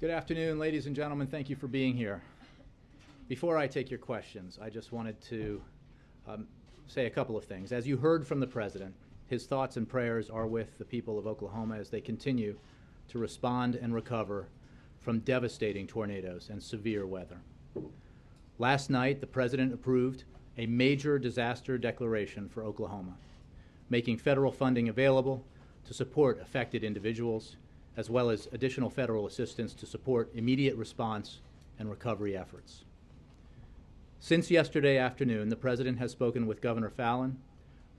Good afternoon, ladies and gentlemen. Thank you for being here. Before I take your questions, I just wanted to say a couple of things. As you heard from the President, his thoughts and prayers are with the people of Oklahoma as they continue to respond and recover from devastating tornadoes and severe weather. Last night, the President approved a major disaster declaration for Oklahoma, making federal funding available to support affected individuals, as well as additional federal assistance to support immediate response and recovery efforts. Since yesterday afternoon, the President has spoken with Governor Fallin,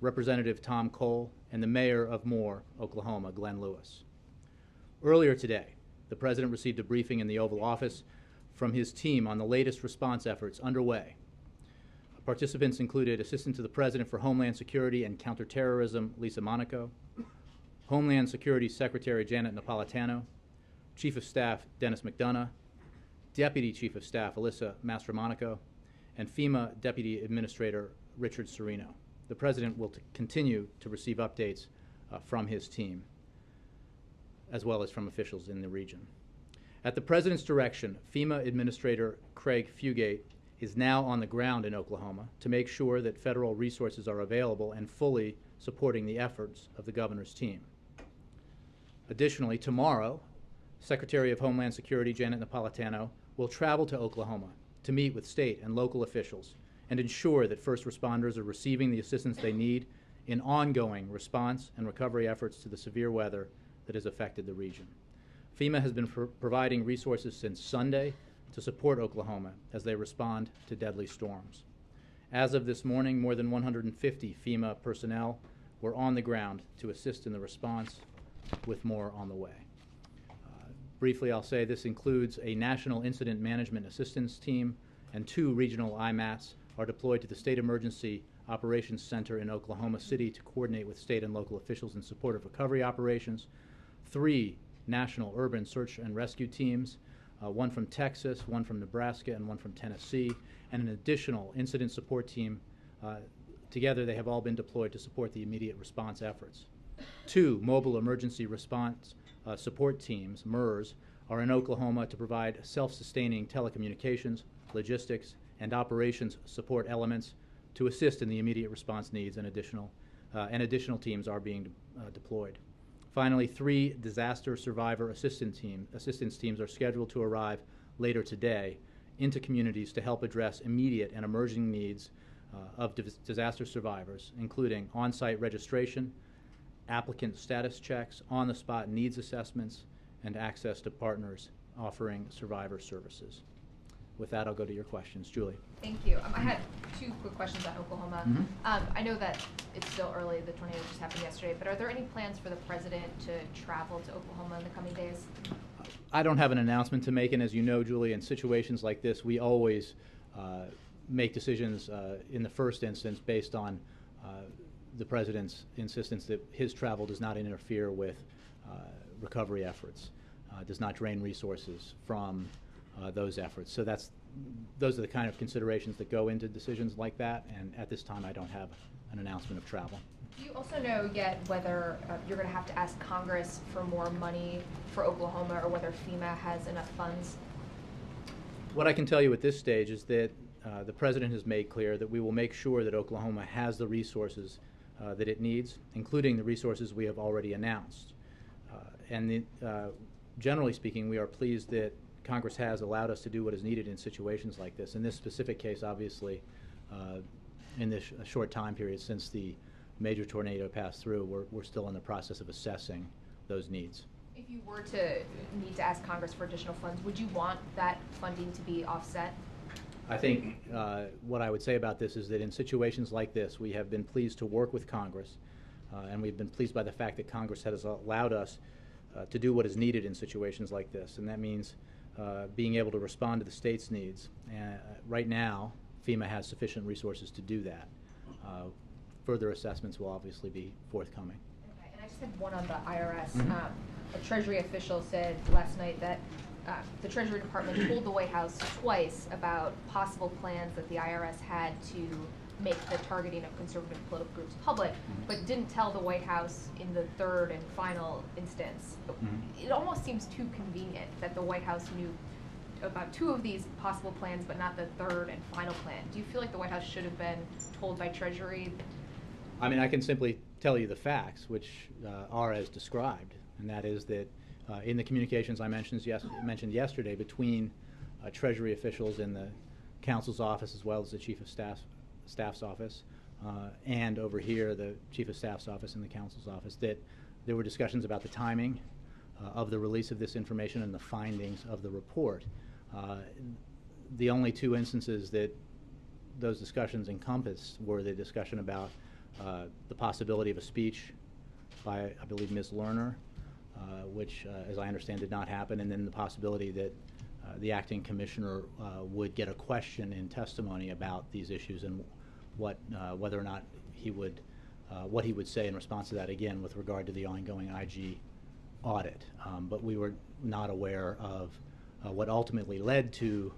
Representative Tom Cole, and the Mayor of Moore, Oklahoma, Glenn Lewis. Earlier today, the President received a briefing in the Oval Office from his team on the latest response efforts underway. Participants included Assistant to the President for Homeland Security and Counterterrorism, Lisa Monaco, Homeland Security Secretary Janet Napolitano, Chief of Staff Dennis McDonough, Deputy Chief of Staff Alyssa Mastromonaco, and FEMA Deputy Administrator Richard Serino. The President will continue to receive updates from his team, as well as from officials in the region. At the President's direction, FEMA Administrator Craig Fugate is now on the ground in Oklahoma to make sure that federal resources are available and fully supporting the efforts of the Governor's team. Additionally, tomorrow, Secretary of Homeland Security Janet Napolitano will travel to Oklahoma to meet with state and local officials and ensure that first responders are receiving the assistance they need in ongoing response and recovery efforts to the severe weather that has affected the region. FEMA has been providing resources since Sunday to support Oklahoma as they respond to deadly storms. As of this morning, more than 150 FEMA personnel were on the ground to assist in the response, with more on the way. Briefly, I'll say this includes a National Incident Management Assistance Team, and 2 regional IMATs are deployed to the State Emergency Operations Center in Oklahoma City to coordinate with state and local officials in support of recovery operations. 3 National Urban Search and Rescue Teams, 1 from Texas, 1 from Nebraska, and 1 from Tennessee, and an additional incident support team. Together, they have all been deployed to support the immediate response efforts. 2 Mobile Emergency Response Support Teams, MERS, are in Oklahoma to provide self-sustaining telecommunications, logistics, and operations support elements to assist in the immediate response needs, and additional teams are being deployed. Finally, 3 disaster survivor assistance teams are scheduled to arrive later today into communities to help address immediate and emerging needs of disaster survivors, including on-site registration, applicant status checks, on-the-spot needs assessments, and access to partners offering survivor services. With that, I'll go to your questions. Julie. Thank you. I had 2 quick questions on Oklahoma. I know that it's still early, the tornado just happened yesterday, but are there any plans for the President to travel to Oklahoma in the coming days? I don't have an announcement to make, and as you know, Julie, in situations like this, we always make decisions in the first instance based on the President's insistence that his travel does not interfere with recovery efforts, does not drain resources from those efforts. So those are the kind of considerations that go into decisions like that, and at this time I don't have an announcement of travel. Do you also know yet whether you're going to have to ask Congress for more money for Oklahoma, or whether FEMA has enough funds? What I can tell you at this stage is that the President has made clear that we will make sure that Oklahoma has the resources that it needs, including the resources we have already announced. Generally speaking, we are pleased that Congress has allowed us to do what is needed in situations like this. In this specific case, obviously, in this short time period since the major tornado passed through, we're still in the process of assessing those needs. If you were to need to ask Congress for additional funds, would you want that funding to be offset? I think what I would say about this is that in situations like this, we have been pleased to work with Congress, and we've been pleased by the fact that Congress has allowed us to do what is needed in situations like this, and that means being able to respond to the state's needs. Right now, FEMA has sufficient resources to do that. Further assessments will obviously be forthcoming. Okay, and I just had one on the IRS. A Treasury official said last night that the Treasury Department told the White House twice about possible plans that the IRS had to make the targeting of conservative political groups public, but didn't tell the White House in the third and final instance. It almost seems too convenient that the White House knew about two of these possible plans, but not the third and final plan. Do you feel like the White House should have been told by Treasury? I mean, I can simply tell you the facts, which are as described, and that is that in the communications I mentioned yesterday between Treasury officials in the counsel's office as well as the Chief of Staff's office, and over here the Chief of Staff's office and the counsel's office, that there were discussions about the timing of the release of this information and the findings of the report. The only two instances that those discussions encompassed were the discussion about the possibility of a speech by, I believe, Ms. Lerner, which, as I understand, did not happen, and then the possibility that the acting commissioner would get a question in testimony about these issues and whether or not he would, what he would say in response to that, again, with regard to the ongoing IG audit. But we were not aware of what ultimately led to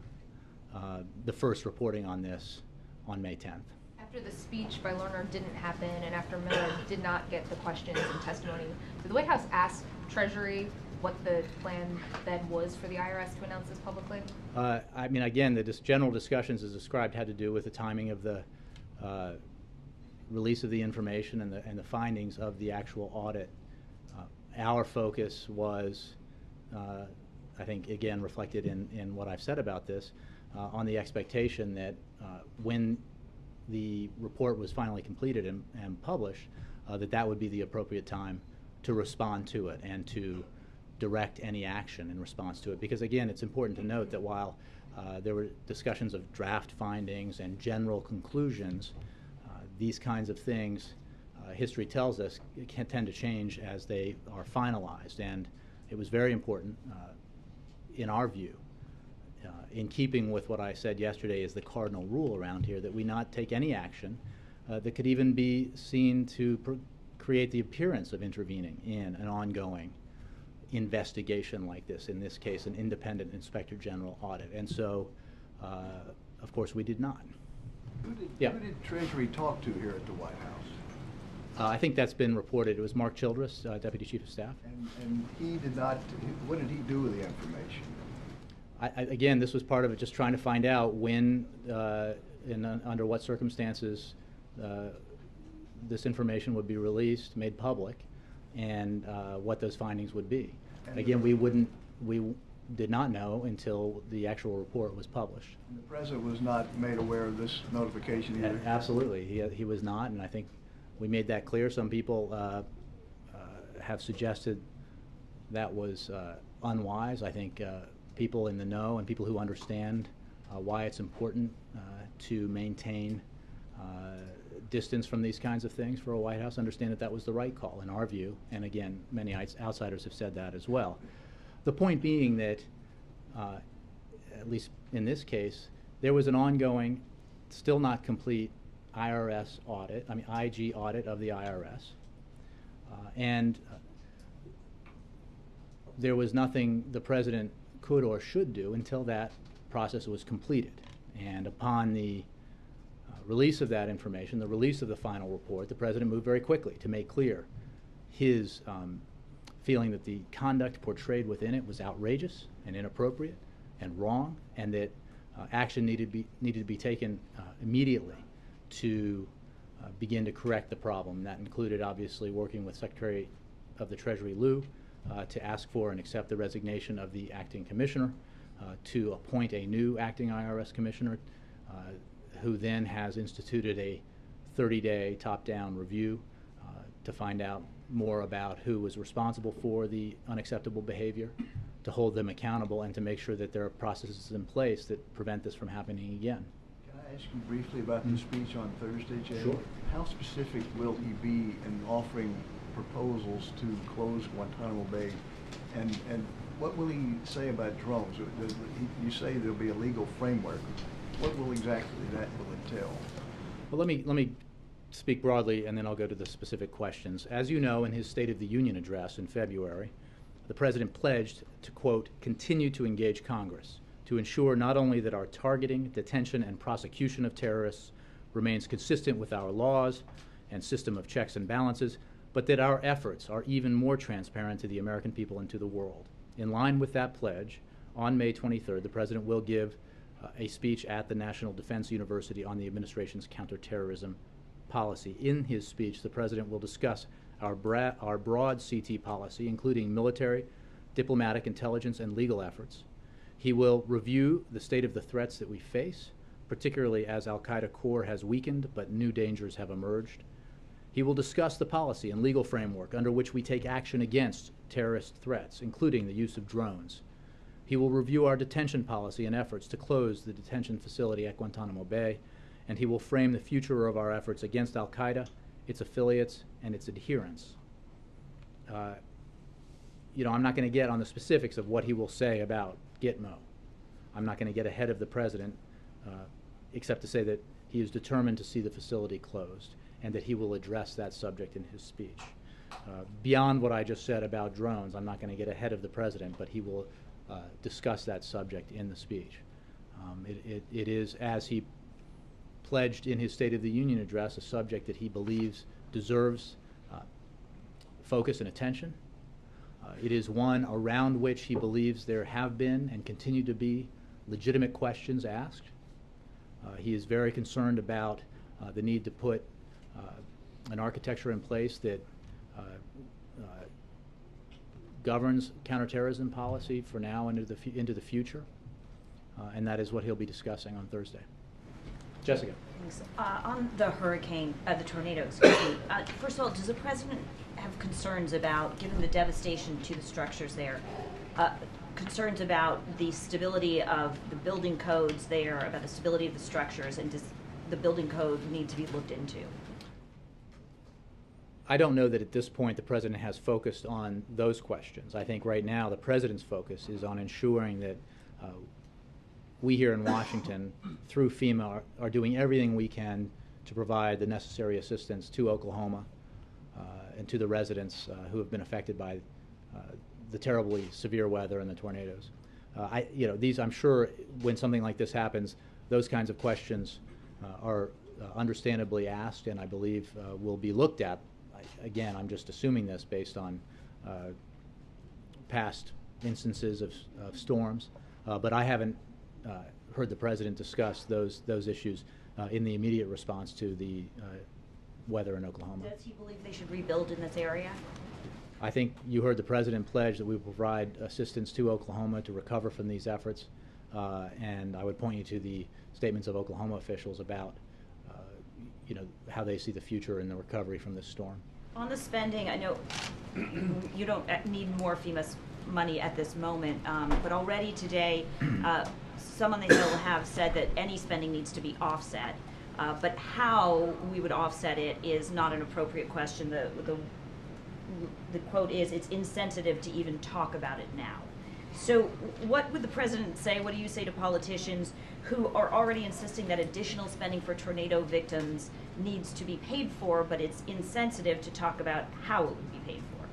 the first reporting on this on May 10th. After the speech by Lerner didn't happen and after Miller did not get the questions and testimony, did the White House ask Treasury what the plan then was for the IRS to announce this publicly? I mean, again, the general discussions as described had to do with the timing of the release of the information and the findings of the actual audit. Our focus was, I think, again, reflected in what I've said about this, on the expectation that when the report was finally completed and published, that would be the appropriate time to respond to it and to direct any action in response to it. Because again, it's important to note that while there were discussions of draft findings and general conclusions, these kinds of things, history tells us, can tend to change as they are finalized. And it was very important, in our view, in keeping with what I said yesterday is the cardinal rule around here, that we not take any action that could even be seen to create the appearance of intervening in an ongoing investigation like this, in this case an independent inspector general audit. And so, of course, we did not. Who did Treasury talk to here at the White House? I think that's been reported. It was Mark Childress, Deputy Chief of Staff. And he did not, what did he do with the information? Again, this was part of it, just trying to find out when, under what circumstances, this information would be released, made public, and what those findings would be. And again, we did not know until the actual report was published. And the President was not made aware of this notification either? Absolutely, he was not, and I think we made that clear. Some people have suggested that was unwise. I think people in the know and people who understand why it's important to maintain distance from these kinds of things for a White House understand that that was the right call in our view, and again, many outsiders have said that as well. The point being that, at least in this case, there was an ongoing, still not complete IRS audit, IG audit of the IRS, and there was nothing the President could or should do until that process was completed. And upon the release of that information, the release of the final report, the President moved very quickly to make clear his feeling that the conduct portrayed within it was outrageous and inappropriate and wrong, and that action needed to be taken immediately to begin to correct the problem. That included, obviously, working with Secretary of the Treasury Liu to ask for and accept the resignation of the acting commissioner, to appoint a new acting IRS commissioner, who then has instituted a 30-day top-down review to find out more about who was responsible for the unacceptable behavior, to hold them accountable, and to make sure that there are processes in place that prevent this from happening again. Can I ask you briefly about the speech on Thursday, Jay? Sure. How specific will he be in offering proposals to close Guantanamo Bay, and what will he say about drones? You say there'll be a legal framework. What will exactly that will entail? Well, let me speak broadly, and then I'll go to the specific questions. As you know, in his State of the Union address in February, the President pledged to, quote, continue to engage Congress to ensure not only that our targeting, detention, and prosecution of terrorists remains consistent with our laws and system of checks and balances, but that our efforts are even more transparent to the American people and to the world. In line with that pledge, on May 23rd, the President will give a speech at the National Defense University on the administration's counterterrorism policy. In his speech, the President will discuss our broad CT policy, including military, diplomatic, intelligence, and legal efforts. He will review the state of the threats that we face, particularly as al-Qaeda core has weakened but new dangers have emerged. He will discuss the policy and legal framework under which we take action against terrorist threats, including the use of drones. He will review our detention policy and efforts to close the detention facility at Guantanamo Bay, and he will frame the future of our efforts against al-Qaeda, its affiliates, and its adherents. I'm not going to get on the specifics of what he will say about Gitmo. I'm not going to get ahead of the President, except to say that he is determined to see the facility closed and that he will address that subject in his speech. Beyond what I just said about drones, I'm not going to get ahead of the President, but he will discuss that subject in the speech. It is, as he pledged in his State of the Union address, a subject that he believes deserves focus and attention. It is one around which he believes there have been and continue to be legitimate questions asked. He is very concerned about the need to put an architecture in place that governs counterterrorism policy for now and into the future, and that is what he'll be discussing on Thursday. Jessica. Thanks. On the tornado, excuse me. First of all, does the President have concerns about, given the devastation to the structures there, concerns about the stability of the building codes there, about the stability of the structures, and does the building code need to be looked into? I don't know that at this point the President has focused on those questions. I think right now the President's focus is on ensuring that we here in Washington, through FEMA, are doing everything we can to provide the necessary assistance to Oklahoma and to the residents who have been affected by the terribly severe weather and the tornadoes. I'm sure when something like this happens, those kinds of questions are understandably asked, and I believe will be looked at. Again, I'm just assuming this based on past instances of storms, but I haven't heard the President discuss those issues in the immediate response to the weather in Oklahoma. Does he believe they should rebuild in this area? I think you heard the President pledge that we will provide assistance to Oklahoma to recover from these efforts, and I would point you to the statements of Oklahoma officials about how they see the future in the recovery from this storm. On the spending, I know you don't need more FEMA money at this moment, but already today, some on the Hill have said that any spending needs to be offset, but how we would offset it is not an appropriate question. The quote is, it's insensitive to even talk about it now. So what would the President say, what do you say to politicians who are already insisting that additional spending for tornado victims needs to be paid for, but it's insensitive to talk about how it would be paid for?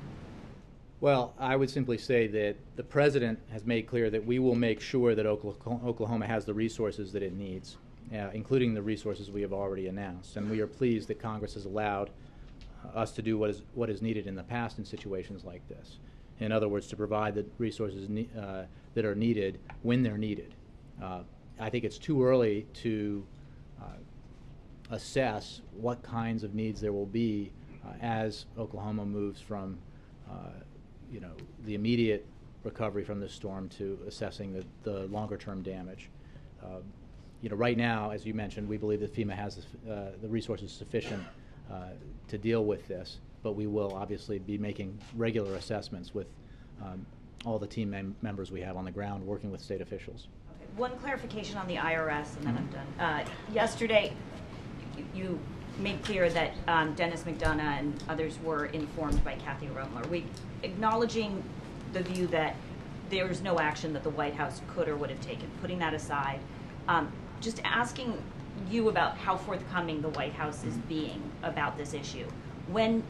Well, I would simply say that the President has made clear that we will make sure that Oklahoma has the resources that it needs, including the resources we have already announced. And we are pleased that Congress has allowed us to do what is needed in the past in situations like this. In other words, to provide the resources that are needed when they're needed. I think it's too early to assess what kinds of needs there will be as Oklahoma moves from the immediate recovery from this storm to assessing the longer-term damage. Right now, as you mentioned, we believe that FEMA has the resources sufficient to deal with this, but we will obviously be making regular assessments with all the team members we have on the ground working with state officials. Okay. One clarification on the IRS, and then I'm done. Yesterday, you made clear that Dennis McDonough and others were informed by Kathy Rumler. We acknowledging the view that there's no action that the White House could or would have taken. Putting that aside, just asking you about how forthcoming the White House is being about this issue. When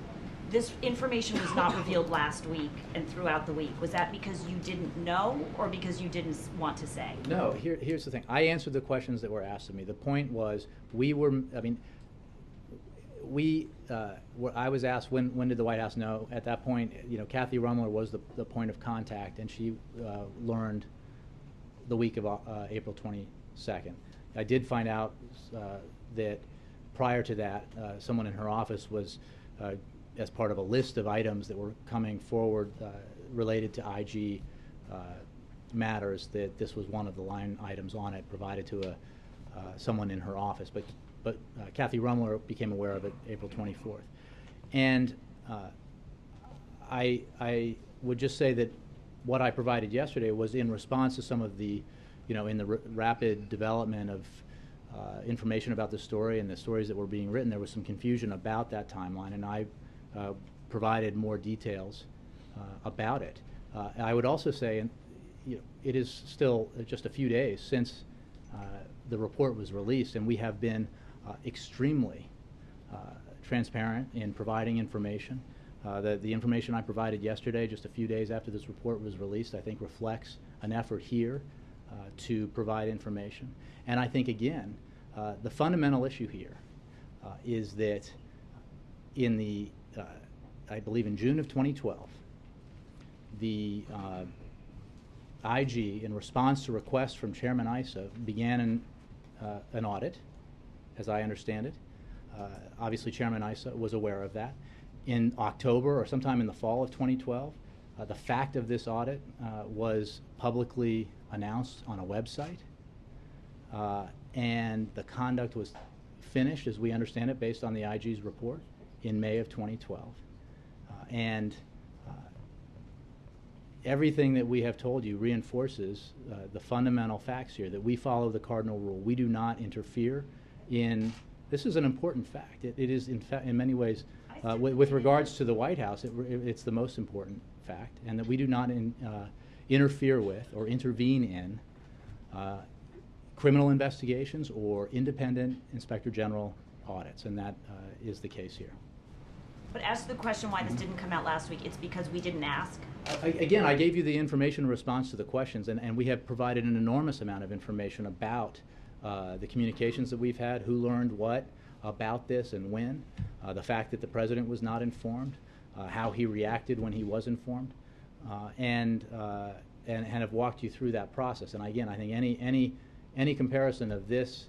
this information was not revealed last week and throughout the week. Was that because you didn't know or because you didn't want to say? No, here's the thing. I answered the questions that were asked of me. The point was, I was asked when did the White House know. At that point, Kathy Rumler was the point of contact, and she learned the week of April 22nd. I did find out that prior to that, someone in her office was, as part of a list of items that were coming forward related to IG matters, that this was one of the line items on it provided to someone in her office. But Kathy Rumler became aware of it April 24th. And I would just say that what I provided yesterday was in response to some of the, in the rapid development of information about the story and the stories that were being written, there was some confusion about that timeline, and I provided more details about it. I would also say, and it is still just a few days since the report was released, and we have been extremely transparent in providing information. The information I provided yesterday, just a few days after this report was released, I think reflects an effort here to provide information. And I think, again, the fundamental issue here is that in the, I believe in June of 2012, the IG, in response to requests from Chairman Issa, began an audit, as I understand it. Obviously, Chairman Issa was aware of that. In October or sometime in the fall of 2012, the fact of this audit was publicly announced on a website, and the conduct was finished, as we understand it, based on the IG's report in May of 2012. And everything that we have told you reinforces the fundamental facts here, that we follow the cardinal rule. We do not interfere in, this is an important fact. It is, in many ways, with regards to the White House, it's the most important fact, and that we do not interfere with or intervene in criminal investigations or independent Inspector General audits, and that is the case here. But as to the question why this didn't come out last week, it's because we didn't ask? Again, I gave you the information in response to the questions, and we have provided an enormous amount of information about the communications that we've had, who learned what about this and when, the fact that the President was not informed, how he reacted when he was informed, and have walked you through that process. And again, I think any comparison of this,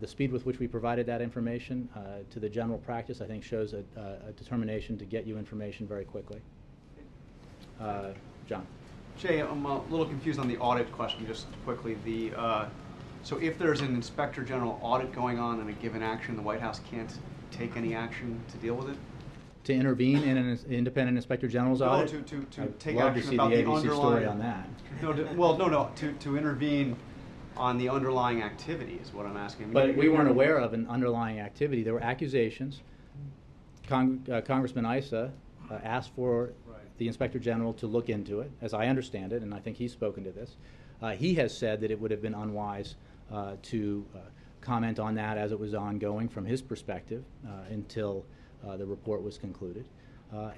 the speed with which we provided that information to the general practice, I think shows a determination to get you information very quickly. John. Jay, I'm a little confused on the audit question, just quickly. So if there's an Inspector General audit going on in a given action, the White House can't take any action to deal with it? To intervene in an independent Inspector General's audit? No, to take love to action see about the the ABC underlying... story on that. No, to intervene on the underlying activity is what I'm asking. But we weren't aware of an underlying activity. There were accusations. Congressman Issa asked for the Inspector General to look into it, as I understand it, and I think he's spoken to this. He has said that it would have been unwise to comment on that as it was ongoing from his perspective until the report was concluded.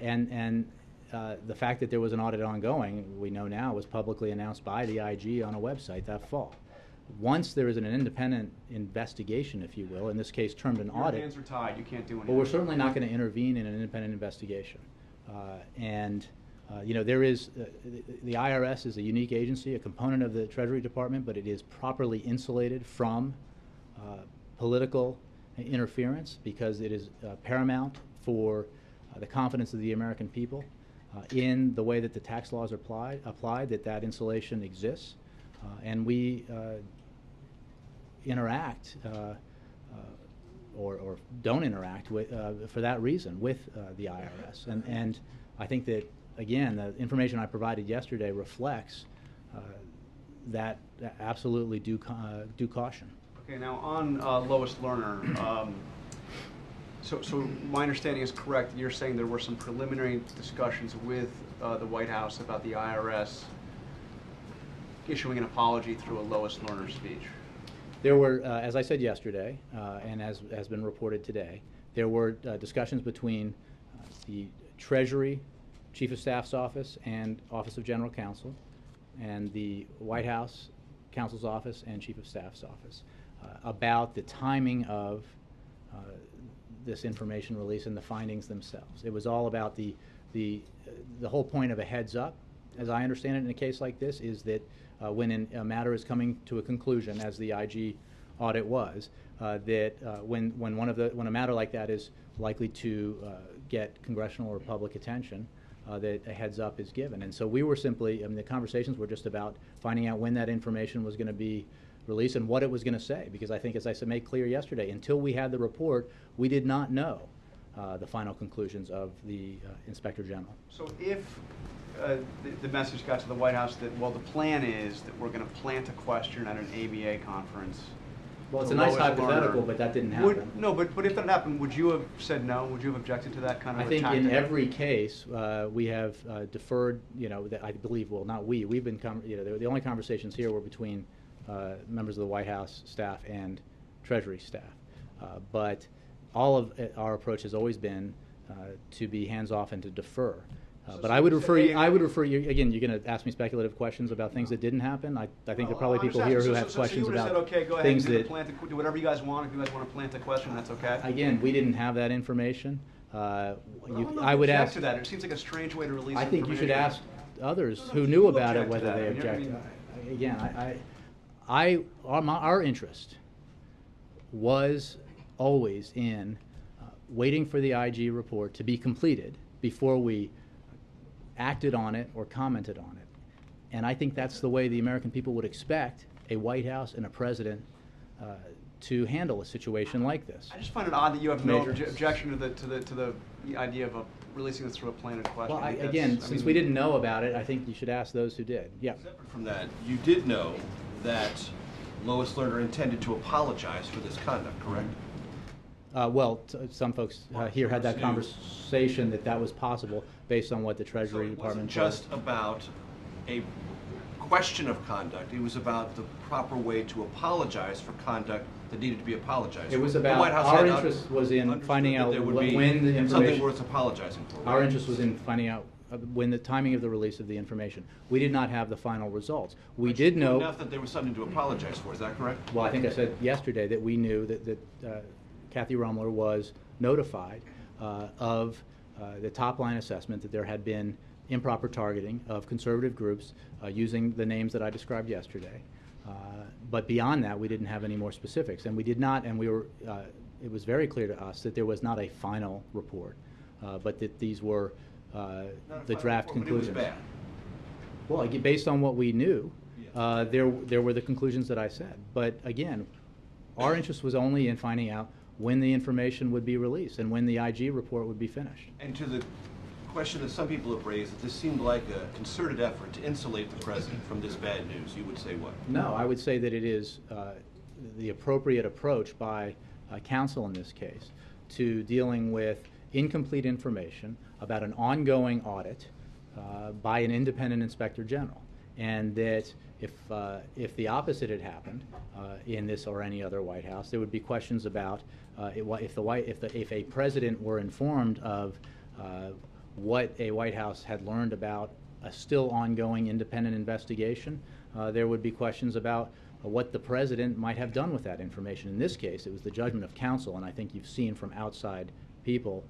And the fact that there was an audit ongoing, we know now, was publicly announced by the IG on a website that fall. Once there is an independent investigation, if you will, in this case termed an audit. Your hands are tied. You can't do anything. Well, we're certainly not going to intervene in an independent investigation. There is, the IRS is a unique agency, a component of the Treasury Department, but it is properly insulated from political interference because it is paramount for the confidence of the American people in the way that the tax laws are applied, that insulation exists. And we interact or don't interact with, for that reason with the IRS. And I think that, again, the information I provided yesterday reflects that absolutely due caution. Okay, now on Lois Lerner, so my understanding is correct. You're saying there were some preliminary discussions with the White House about the IRS issuing an apology through a Lois Lerner speech. There were, as I said yesterday, and as has been reported today, there were discussions between the Treasury, Chief of Staff's office, and Office of General Counsel, and the White House Counsel's office and Chief of Staff's office about the timing of this information release and the findings themselves. It was all about the whole point of a heads up, as I understand it in a case like this, is that when a matter is coming to a conclusion, as the IG audit was, that when a matter like that is likely to get congressional or public attention, that a heads up is given. And so we were simply, I mean, the conversations were just about finding out when that information was going to be released and what it was going to say, because I think, as I said, made clear yesterday, until we had the report, we did not know the final conclusions of the Inspector General. So if the message got to the White House that, well, the plan is that we're going to plant a question at an ABA conference. Well, it's a nice hypothetical, but that didn't happen. No, but if that happened, would you have said no? Would you have objected to that kind of I think tactic? in every case, we have deferred, that I believe, well, not we, we've been, the only conversations here were between members of the White House staff and Treasury staff. But all of our approach has always been to be hands-off and to defer. But I would refer you, again, you're going to ask me speculative questions about things that didn't happen. I think there are probably people here who have questions about said, okay, go ahead, things do that... do whatever you guys want. If you guys want to plant a question, that's okay. Again, we didn't have that information. I would object ask... to that. It seems like a strange way to release I think you should information. ask others No, who you knew about it object to whether that. they You know what object. I mean? Again, our interest was always in waiting for the IG report to be completed before we acted on it or commented on it. And I think that's the way the American people would expect a White House and a president to handle a situation like this. I just find it odd that you have no Major. objection to the idea of releasing this through a planted question. Well, again, since we didn't know about it, I think you should ask those who did. Yeah. Separate from that, you did know that Lois Lerner intended to apologize for this conduct, correct? Well, some folks here had that conversation that was possible based on what the Treasury Department So it wasn't just about a question of conduct. It was about the proper way to apologize for conduct that needed to be apologized for. It was The about, White House our had interest was in understood finding that out there would when be the information... something worth apologizing for. Our right? interest was in finding out when the timing of the release of the information. We did not have the final results. We did know... Enough that there was something to apologize for, is that correct? Well, I think I said yesterday that we knew that Kathy Rumler was notified of the top-line assessment that there had been improper targeting of conservative groups using the names that I described yesterday. But beyond that, we didn't have any more specifics, and we did not. And we were. It was very clear to us that there was not a final report, but that these were the draft conclusions. But it was bad. Well, based on what we knew, there were the conclusions that I said. But again, our interest was only in finding out when the information would be released and when the IG report would be finished. And to the question that some people have raised, that this seemed like a concerted effort to insulate the president from this bad news, you would say what? No, I would say that it is the appropriate approach by counsel in this case to dealing with incomplete information about an ongoing audit by an independent inspector general, and that if the opposite had happened in this or any other White House, there would be questions about if a president were informed of what a White House had learned about a still ongoing independent investigation, there would be questions about what the president might have done with that information. In this case, it was the judgment of counsel, and I think you've seen from outside people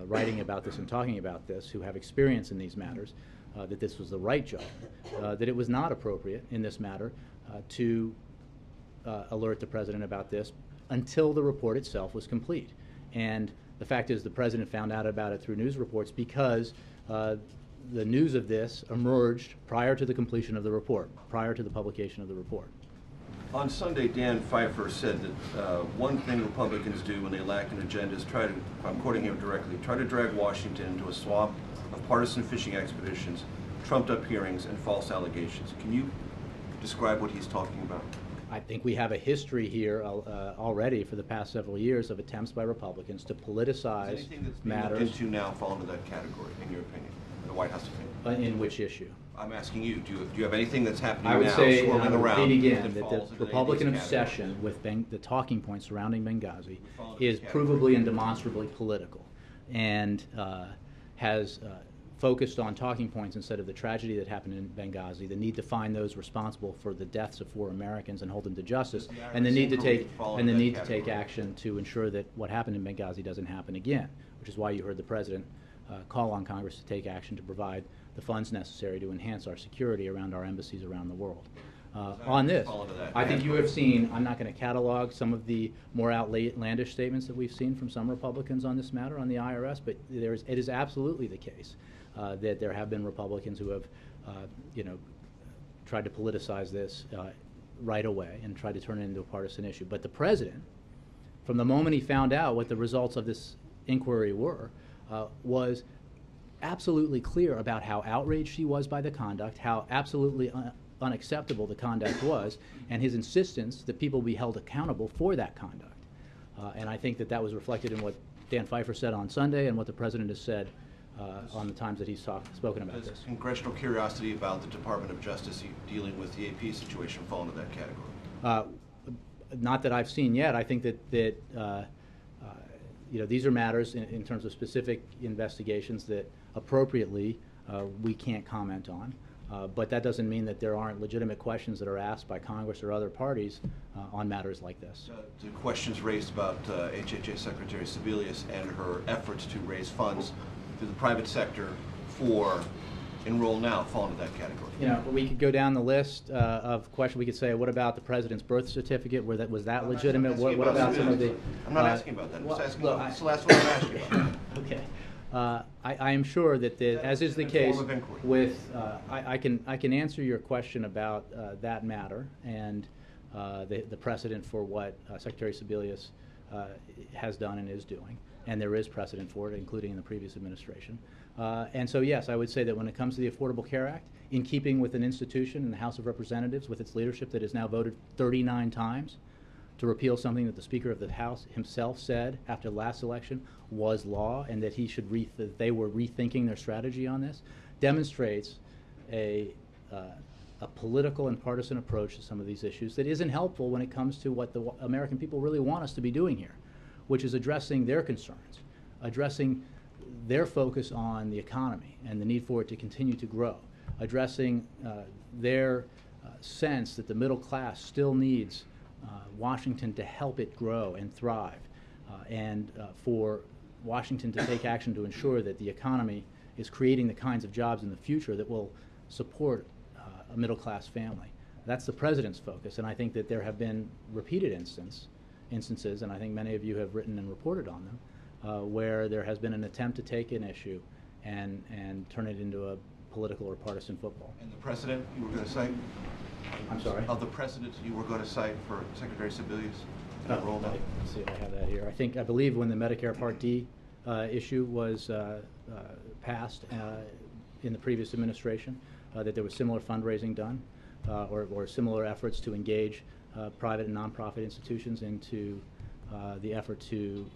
writing about this and talking about this who have experience in these matters, that this was the right judgment, that it was not appropriate in this matter to alert the president about this until the report itself was complete. And the fact is the president found out about it through news reports because the news of this emerged prior to the completion of the report, prior to the publication of the report. On Sunday, Dan Pfeiffer said that one thing Republicans do when they lack an agenda is try to, I'm quoting him directly, try to drag Washington into a swamp of partisan fishing expeditions, trumped-up hearings, and false allegations. Can you describe what he's talking about? I think we have a history here already for the past several years of attempts by Republicans to politicize Anything that's being matters. looked into now fall into that category, in your opinion, the White House opinion? In which issue? I'm asking you, do you have anything that's happening I would now, say, and swirling I would around, repeat again, that that falls the into Republican any of these obsession categories? with the talking points surrounding Benghazi fall into is these provably and demonstrably political, and has focused on talking points instead of the tragedy that happened in Benghazi, the need to find those responsible for the deaths of 4 Americans and hold them to justice, and the need to take action to ensure that what happened in Benghazi doesn't happen again, which is why you heard the President call on Congress to take action to provide the funds necessary to enhance our security around our embassies around the world. On this, I think you have seen, I'm not going to catalog some of the more outlandish statements that we've seen from some Republicans on this matter on the IRS, but it is absolutely the case that there have been Republicans who have, tried to politicize this right away and tried to turn it into a partisan issue. But the President, from the moment he found out what the results of this inquiry were, was absolutely clear about how outraged he was by the conduct, how absolutely unacceptable the conduct was, and his insistence that people be held accountable for that conduct. And I think that that was reflected in what Dan Pfeiffer said on Sunday and what the President has said on the times that he's spoken about this. Congressional curiosity about the Department of Justice dealing with the AP situation fall into that category? Not that I've seen yet. I think that these are matters in terms of specific investigations that appropriately we can't comment on. But that doesn't mean that there aren't legitimate questions that are asked by Congress or other parties on matters like this. The questions raised about HHS Secretary Sebelius and her efforts to raise funds through the private sector for Enroll Now fall into that category? We could go down the list of questions. We could say, what about the President's birth certificate? Was that legitimate? What about some of the... I'm not asking about that. I'm just asking about, that's the last one I'm asking about. Okay. I am sure that, as is the case with, I can answer your question about that matter and the precedent for what Secretary Sebelius has done and is doing, and there is precedent for it, including in the previous administration. And so, yes, I would say that when it comes to the Affordable Care Act, in keeping with an institution in the House of Representatives with its leadership that has now voted 39 times to repeal something that the Speaker of the House himself said after the last election was law, and that he should that they were rethinking their strategy on this, demonstrates a political and partisan approach to some of these issues that isn't helpful when it comes to what the American people really want us to be doing here, which is addressing their concerns, addressing their focus on the economy and the need for it to continue to grow, addressing their sense that the middle class still needs Washington to help it grow and thrive, and for Washington to take action to ensure that the economy is creating the kinds of jobs in the future that will support a middle class family. That's the President's focus, and I think that there have been repeated instances, and I think many of you have written and reported on them, where there has been an attempt to take an issue and turn it into a political or partisan football. And the President you were going to cite? I'm sorry? Of the President you were going to cite for Secretary Sebelius? Enroll Now? Let's see if I have that here. I believe when the Medicare Part D issue was passed in the previous administration, that there was similar fundraising done, or similar efforts to engage private and nonprofit institutions into the effort to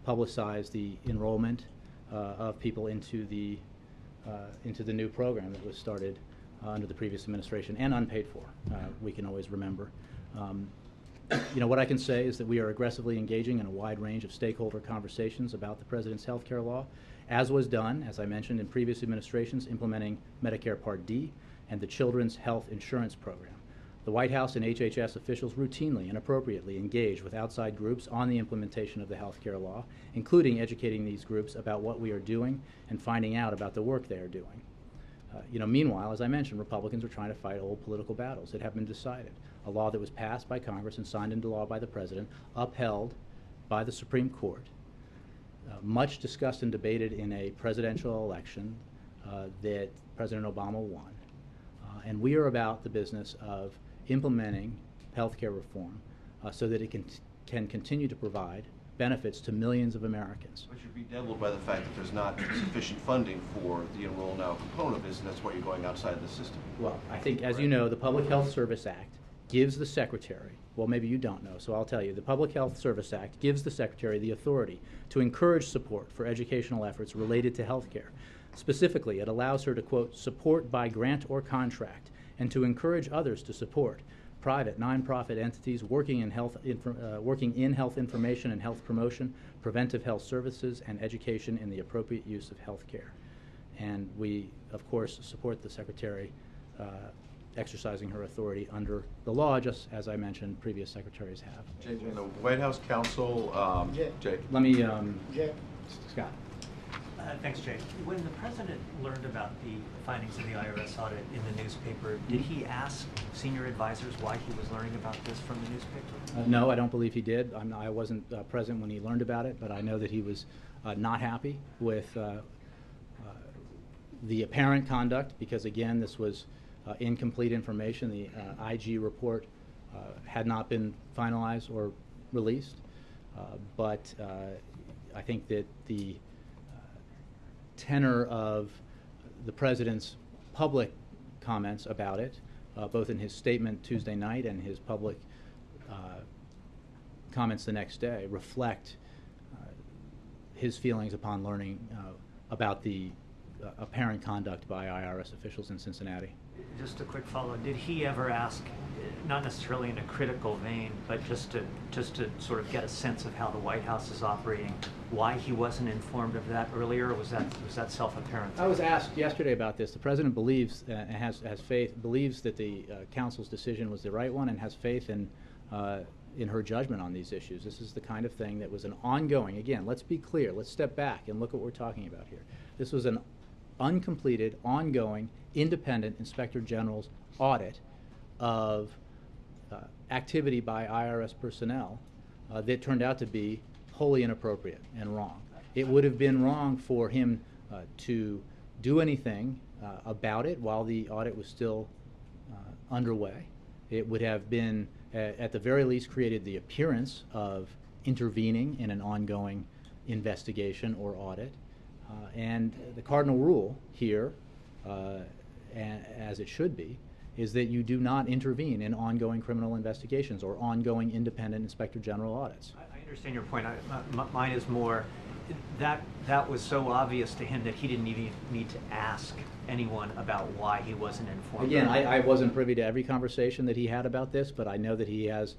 publicize the enrollment of people into the new program that was started under the previous administration and unpaid for. We can always remember. What I can say is that we are aggressively engaging in a wide range of stakeholder conversations about the President's health care law, as was done, as I mentioned, in previous administrations implementing Medicare Part D and the Children's Health Insurance Program. The White House and HHS officials routinely and appropriately engage with outside groups on the implementation of the health care law, including educating these groups about what we are doing and finding out about the work they are doing. Meanwhile, as I mentioned, Republicans are trying to fight old political battles that have been decided. A law that was passed by Congress and signed into law by the President, upheld by the Supreme Court, much discussed and debated in a presidential election that President Obama won. And we are about the business of implementing health care reform so that it can continue to provide benefits to millions of Americans. But you're bedeviled by the fact that there's not sufficient funding for the Enroll Now component of this, and that's why you're going outside the system. Well, I think, as you know, the Public Health Service Act gives the Secretary, well, maybe you don't know, so I'll tell you, the Public Health Service Act gives the Secretary the authority to encourage support for educational efforts related to health care. Specifically, it allows her to, quote, support by grant or contract, and to encourage others to support private, nonprofit entities working in health information and health promotion, preventive health services, and education in the appropriate use of health care. And we, of course, support the Secretary exercising her authority under the law, just as I mentioned previous secretaries have. JJ, the White House counsel, Jay. Let me, Scott. Thanks, Jay. When the president learned about the findings of the IRS audit in the newspaper, did he ask senior advisors why he was learning about this from the newspaper? No, I don't believe he did. I wasn't present when he learned about it, but I know that he was not happy with the apparent conduct, because again, this was incomplete information. The IG report had not been finalized or released, but I think that the tenor of the president's public comments about it, both in his statement Tuesday night and his public comments the next day, reflect his feelings upon learning about the apparent conduct by IRS officials in Cincinnati. Just a quick follow. Did he ever ask, not necessarily in a critical vein, but just to sort of get a sense of how the White House is operating, why he wasn't informed of that earlier, or was that self-apparent? I was asked yesterday about this. The president believes has faith, believes that the council's decision was the right one, and has faith in her judgment on these issues. This is the kind of thing that was an ongoing. Again, let's be clear. Let's step back and look at what we're talking about here. This was an uncompleted, ongoing, independent Inspector General's audit of activity by IRS personnel that turned out to be wholly inappropriate and wrong. It would have been wrong for him to do anything about it while the audit was still underway. It would have been, at the very least, created the appearance of intervening in an ongoing investigation or audit. And the cardinal rule here, as it should be, is that you do not intervene in ongoing criminal investigations or ongoing independent Inspector General audits. I understand your point. Mine is more that was so obvious to him that he didn't even need to ask anyone about why he wasn't informed. Again, I wasn't privy to every conversation that he had about this, but I know that he has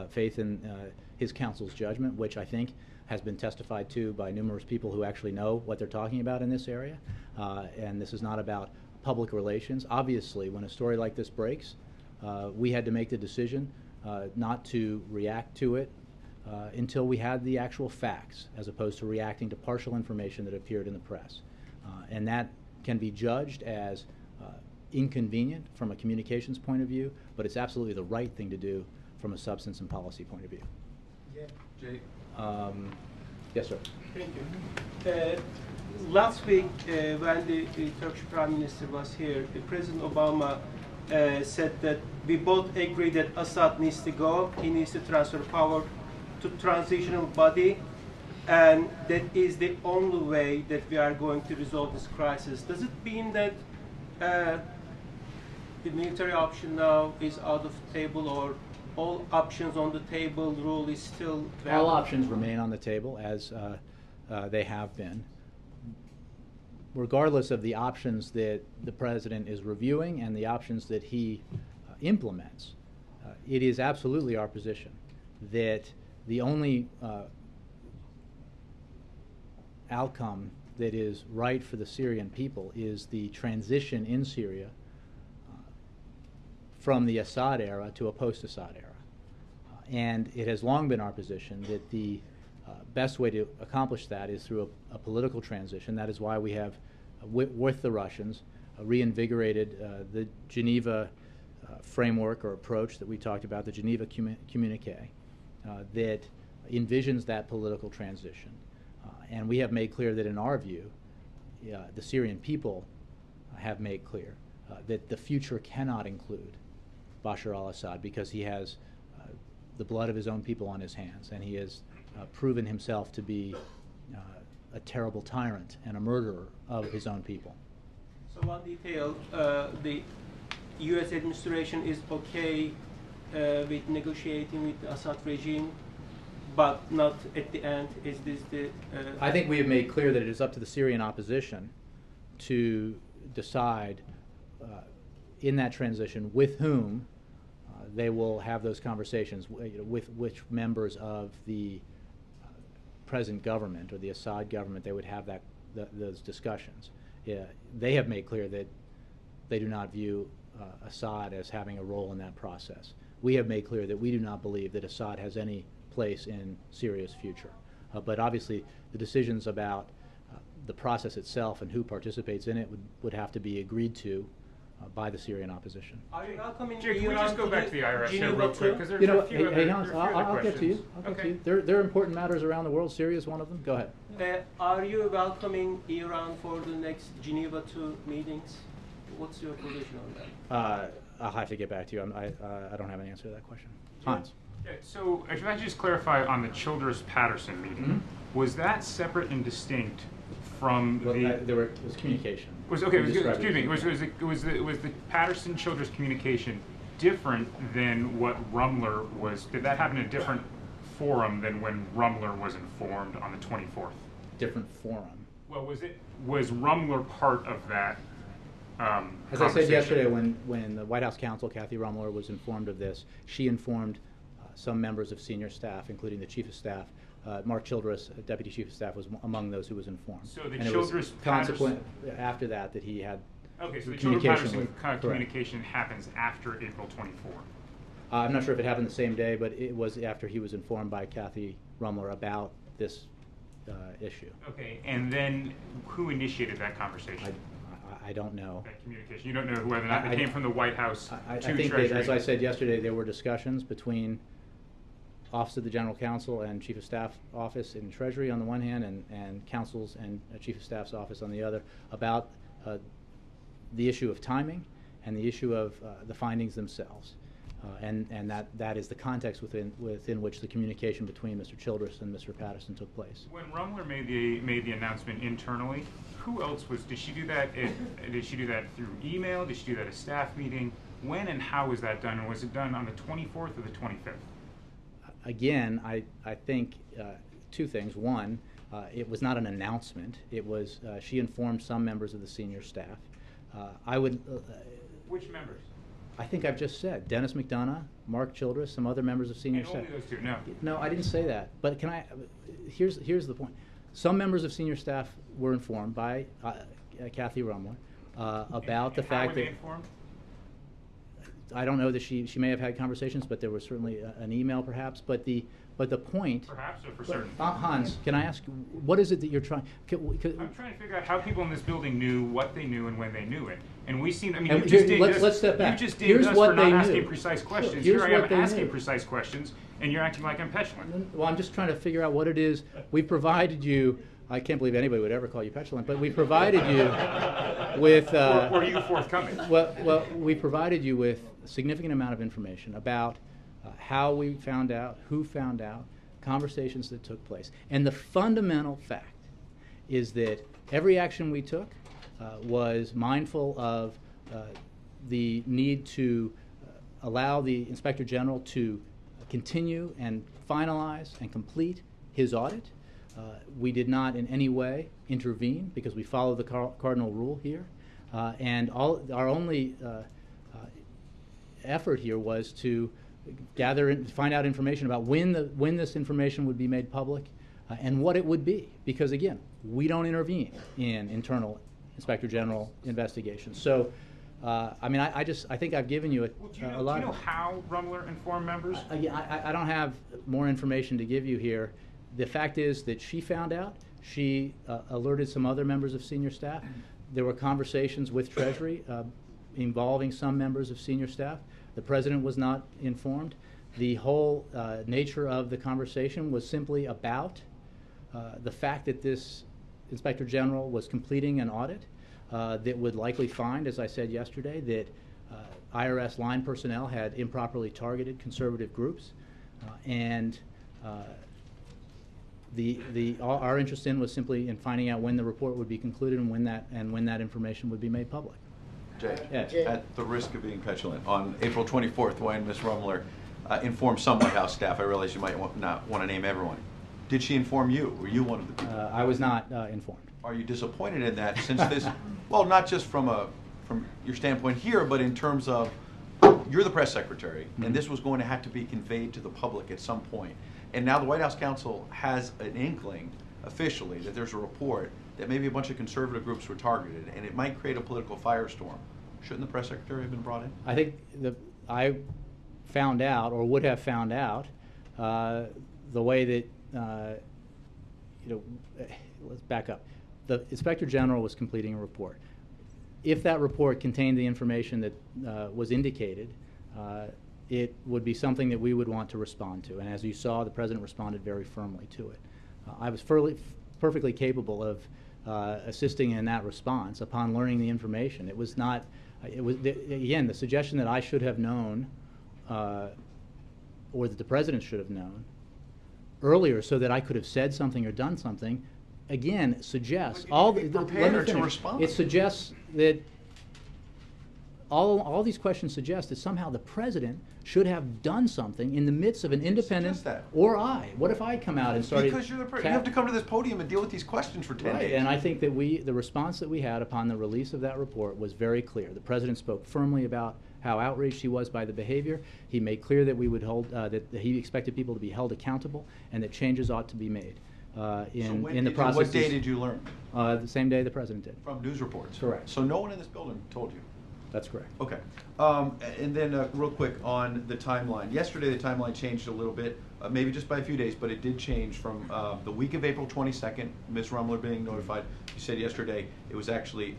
faith in his counsel's judgment, which I think has been testified to by numerous people who actually know what they're talking about in this area. And this is not about public relations. Obviously, when a story like this breaks, we had to make the decision not to react to it until we had the actual facts, as opposed to reacting to partial information that appeared in the press. And that can be judged as inconvenient from a communications point of view, but it's absolutely the right thing to do from a substance and policy point of view. Yeah. Jay. Yes, sir. Thank you. Last week, when the Turkish Prime Minister was here, President Obama said that we both agree that Assad needs to go. He needs to transfer power to transitional body, and that is the only way that we are going to resolve this crisis. Does it mean that the military option now is out of the table, or all options on the table rule is still valid? All options remain on the table, as they have been. Regardless of the options that the president is reviewing and the options that he implements, it is absolutely our position that the only outcome that is right for the Syrian people is the transition in Syria from the Assad era to a post-Assad era. And it has long been our position that the best way to accomplish that is through a political transition. That is why we have, with the Russians, reinvigorated the Geneva framework or approach that we talked about, the Geneva communique, that envisions that political transition. And we have made clear that in our view, the Syrian people have made clear that the future cannot include Bashar al-Assad, because he has the blood of his own people on his hands, and he has proven himself to be a terrible tyrant and a murderer of his own people. So one detail, the U.S. administration is okay with negotiating with the Assad regime, but not at the end. Is this the... I think we have made clear that it is up to the Syrian opposition to decide in that transition with whom they will have those conversations with which members of the present government or the Assad government. They would have those discussions. Yeah, they have made clear that they do not view Assad as having a role in that process. We have made clear that we do not believe that Assad has any place in Syria's future. But obviously, the decisions about the process itself and who participates in it would have to be agreed to by the Syrian opposition. Are you welcoming Jay, can we just go back to the IRS here Geneva real quick? too? Because there's You know, a few hey, other, hey there Hans, are a few other I'll get to you. questions. I'll get to Okay. you. There are important matters around the world. Syria is one of them. Go ahead. Are you welcoming Iran for the next Geneva 2 meetings? What's your position on that? I'll have to get back to you. I don't have an answer to that question. Hans. Yeah, so if I could just clarify on the Childress-Patterson meeting, was that separate and distinct from Well, the... it was communication. Was You described excuse me. it. Was the Patterson-Childress communication different than what Rumler was? Did that happen in a different forum than when Rumler was informed on the 24th? Different forum. Well, was Rumler part of that? As I said yesterday, when the White House counsel, Kathy Rumler, was informed of this, she informed some members of senior staff, including the chief of staff. Mark Childress, deputy chief of staff, was among those who was informed. So the and it was Childress-Patterson... consequent after that he had Okay, so the communication Childress-Patterson with, communication happens after April 24. I'm not sure if it happened the same day, but it was after he was informed by Kathy Rumler about this issue. Okay, and then who initiated that conversation? I don't know. That communication. You don't know whether or not it came from the White House I to think Treasury. that, as I said yesterday, there were discussions between Office of the General Counsel and Chief of Staff Office in Treasury on the one hand, and counsels and Chief of Staff's office on the other, about the issue of timing and the issue of the findings themselves. And that is the context within which the communication between Mr. Childress and Mr. Patterson took place. When Rumler made the announcement internally, who else was? Did she do that? Did she do that through email? Did she do that at a staff meeting? When and how was that done? And was it done on the 24th or the 25th? Again, I think two things. One, it was not an announcement. It was she informed some members of the senior staff. I would. Which members? I think I've just said Dennis McDonough, Mark Childress, some other members of senior And staff. only those two. No. No, I didn't say that. But can I? Here's the point. Some members of senior staff were informed by Kathy Rumler about the how fact were they that. informed? I don't know that she may have had conversations, but there was certainly an email, perhaps. But the point. Perhaps or for certain. Hans, can I ask, what is it that you're trying? I'm trying to figure out how people in this building knew what they knew and when they knew it. And we seem, I mean, And you just did let's step back. You just did Here's us what for not they asking knew. precise Sure, questions. here's Here I what am they asking knew. precise questions, and you're acting like I'm petulant. Well, I'm just trying to figure out what it is. We've provided you, I can't believe anybody would ever call you petulant, but we provided you with... Were you forthcoming? Well, we provided you with a significant amount of information about how we found out, who found out, conversations that took place. And the fundamental fact is that every action we took was mindful of the need to allow the Inspector General to continue and finalize and complete his audit. We did not in any way intervene because we follow the cardinal rule here. And our only effort here was to gather and find out information about when this information would be made public and what it would be. Because again, we don't intervene in internal Inspector General investigations. So, I mean, I think I've given you a lot. Do you know how Rumler informed members? I don't have more information to give you here. The fact is that she found out. She alerted some other members of senior staff. There were conversations with Treasury involving some members of senior staff. The president was not informed. The whole nature of the conversation was simply about the fact that this Inspector General was completing an audit that would likely find, as I said yesterday, that IRS line personnel had improperly targeted conservative groups, and our interest in was simply in finding out when the report would be concluded and when that information would be made public. Jay, Yeah. at the risk of being petulant, on April 24th, when Ms. Rumler informed some White House staff, I realize you might not want to name everyone, did she inform you? Were you one of the people? I was not informed. Are you disappointed in that, since this, well, not just from your standpoint here, but in terms of you're the press secretary, and this was going to have to be conveyed to the public at some point. And now the White House counsel has an inkling, officially, that there's a report that maybe a bunch of conservative groups were targeted, and it might create a political firestorm. Shouldn't the press secretary have been brought in? I think I found out, or would have found out, the way that, let's back up. The Inspector General was completing a report. If that report contained the information that was indicated, it would be something that we would want to respond to. And as you saw, the President responded very firmly to it. I was perfectly capable of assisting in that response upon learning the information. It was not, again, the suggestion that I should have known, or that the President should have known earlier so that I could have said something or done something, again, suggests respond. It suggests that all these questions suggest that somehow the President should have done something in the midst of an independent, or I. What if I come out and started? Because you're the President. You have to come to this podium and deal with these questions for 10 days. And I think that the response that we had upon the release of that report was very clear. The President spoke firmly about how outraged he was by the behavior. He made clear that we would hold, that he expected people to be held accountable, and that changes ought to be made in the process. What day did you learn? The same day the President did. From news reports. Correct. So no one in this building told you. That's correct. Okay. And then real quick on the timeline. Yesterday the timeline changed a little bit, maybe just by a few days, but it did change from the week of April 22nd, Ms. Rumler being notified. You said yesterday it was actually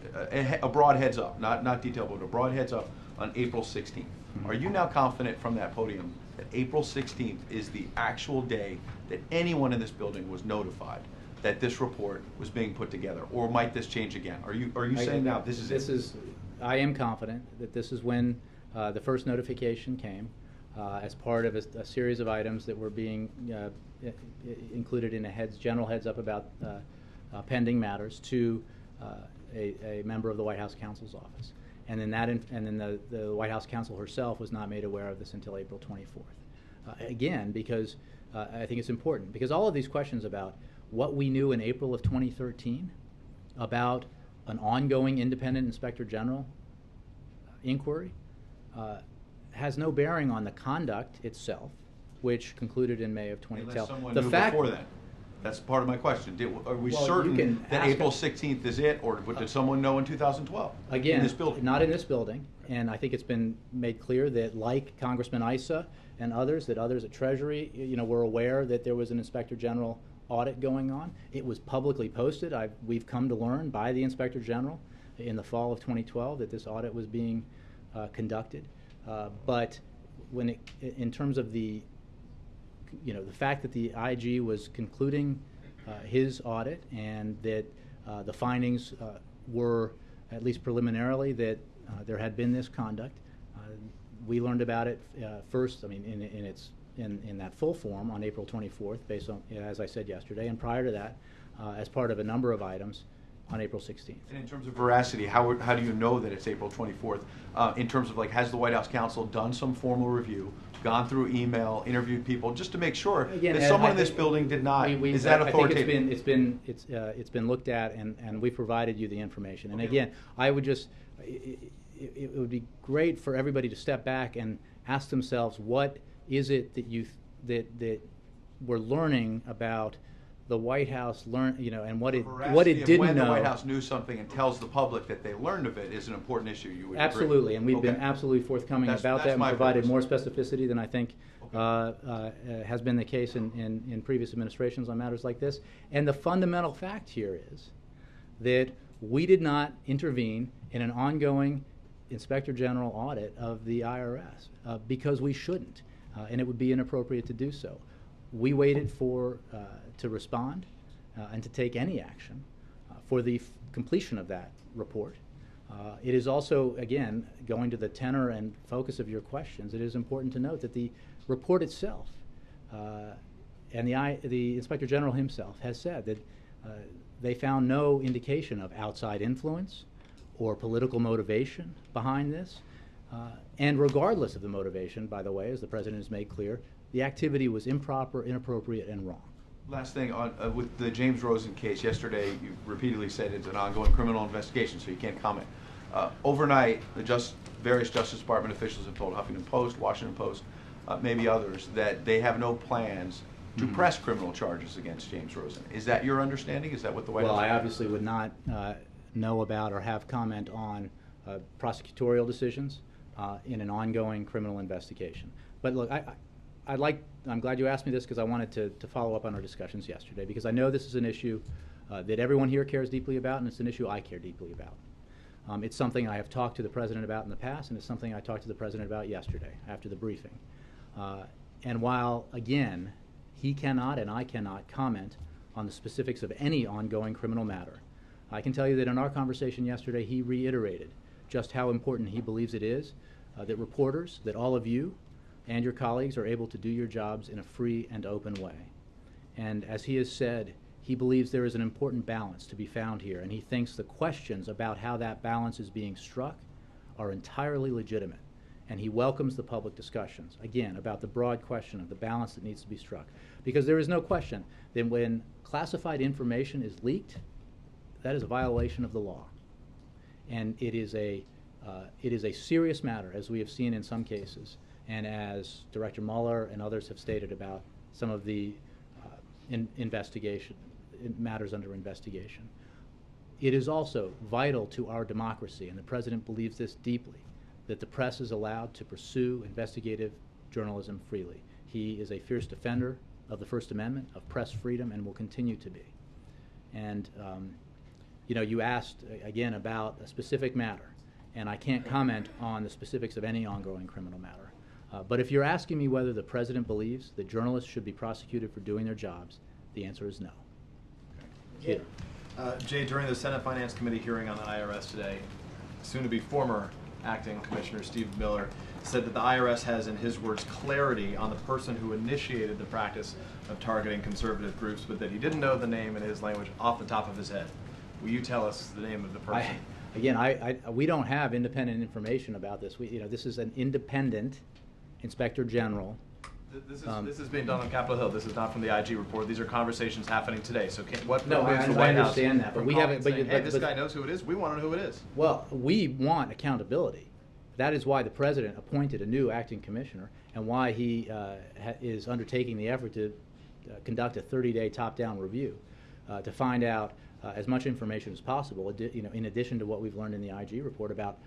a broad heads up, not detailed, but a broad heads up on April 16th. Mm-hmm. Are you now confident from that podium that April 16th is the actual day that anyone in this building was notified that this report was being put together, or might this change again? Are you saying now this is it? I am confident that this is when the first notification came as part of a series of items that were being included in a general heads up about pending matters to a member of the White House counsel's office. And then the White House counsel herself was not made aware of this until April 24th. Again, because I think it's important, because all of these questions about what we knew in April of 2013 about an ongoing independent Inspector General inquiry has no bearing on the conduct itself, which concluded in May of 2012. Unless someone knew before then. That's part of my question. Are we certain that April 16th is it, or did someone know in 2012? Again, in this building? Not in this building, and I think it's been made clear that, like Congressman Issa and others, that others at Treasury, were aware that there was an Inspector General audit going on. It was publicly posted. We've come to learn by the Inspector General in the fall of 2012 that this audit was being conducted. But in terms of the fact that the IG was concluding his audit, and that the findings were, at least preliminarily, that there had been this conduct. We learned about it first, in that full form on April 24th, based on, as I said yesterday, and prior to that, as part of a number of items on April 16th. And in terms of veracity, how do you know that it's April 24th? In terms of, has the White House counsel done some formal review, gone through email, interviewed people, just to make sure that someone in this building did not? Is that authoritative? I think it's been looked at, and we've provided you the information. And again, I would just, it would be great for everybody to step back and ask themselves, what is it that that we're learning about the White House and what it didn't when know. The White House knew something and tells the public that they learned of it is an important issue. You would absolutely, agree. And we've been absolutely forthcoming about that, and provided more specificity than I think has been the case in previous administrations on matters like this. And the fundamental fact here is that we did not intervene in an ongoing Inspector General audit of the IRS because we shouldn't, and it would be inappropriate to do so. We waited to respond and to take any action for the completion of that report. It is also, again, going to the tenor and focus of your questions, it is important to note that the report itself and the Inspector General himself has said that they found no indication of outside influence or political motivation behind this. And regardless of the motivation, by the way, as the President has made clear, the activity was improper, inappropriate, and wrong. Last thing, with the James Rosen case, yesterday you repeatedly said it's an ongoing criminal investigation, so you can't comment. Overnight, various Justice Department officials have told Huffington Post, Washington Post, maybe others, that they have no plans to press criminal charges against James Rosen. Is that your understanding? Is that what the White House? Well, I obviously would not know about or have comment on prosecutorial decisions in an ongoing criminal investigation. But look, I'm glad you asked me this because I wanted to follow up on our discussions yesterday, because I know this is an issue that everyone here cares deeply about, and it's an issue I care deeply about. It's something I have talked to the President about in the past, and it's something I talked to the President about yesterday after the briefing. And while, again, he cannot and I cannot comment on the specifics of any ongoing criminal matter, I can tell you that in our conversation yesterday, he reiterated just how important he believes it is that reporters, that all of you and your colleagues are able to do your jobs in a free and open way. And as he has said, he believes there is an important balance to be found here, and he thinks the questions about how that balance is being struck are entirely legitimate. And he welcomes the public discussions, again, about the broad question of the balance that needs to be struck. Because there is no question that when classified information is leaked, that is a violation of the law. And it is a serious matter, as we have seen in some cases, and as Director Mueller and others have stated about some of the matters under investigation. It is also vital to our democracy, and the President believes this deeply, that the press is allowed to pursue investigative journalism freely. He is a fierce defender of the First Amendment, of press freedom, and will continue to be. And you asked again about a specific matter, and I can't comment on the specifics of any ongoing criminal matter. But if you're asking me whether the President believes that journalists should be prosecuted for doing their jobs, the answer is no. Okay. Jay, during the Senate Finance Committee hearing on the IRS today, soon-to-be former Acting Commissioner Steve Miller said that the IRS has, in his words, clarity on the person who initiated the practice of targeting conservative groups, but that he didn't know the name in his language off the top of his head. Will you tell us the name of the person? We don't have independent information about this. This is an independent Inspector General. This is being done on Capitol Hill. This is not from the IG report. These are conversations happening today. So what No, I the White House understand that, but we haven't. Saying, hey, this guy knows who it is. We want to know who it is. Well, we want accountability. That is why the President appointed a new acting commissioner, and why he is undertaking the effort to conduct a 30-day top-down review to find out as much information as possible. In addition to what we've learned in the IG report about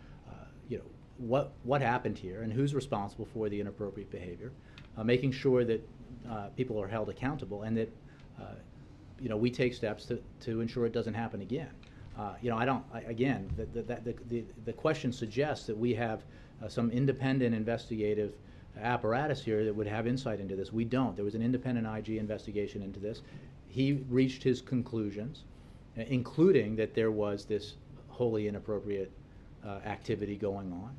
what happened here and who's responsible for the inappropriate behavior. Making sure that people are held accountable, and that we take steps to ensure it doesn't happen again. The question suggests that we have some independent investigative apparatus here that would have insight into this. We don't. There was an independent IG investigation into this. He reached his conclusions, including that there was this wholly inappropriate activity going on.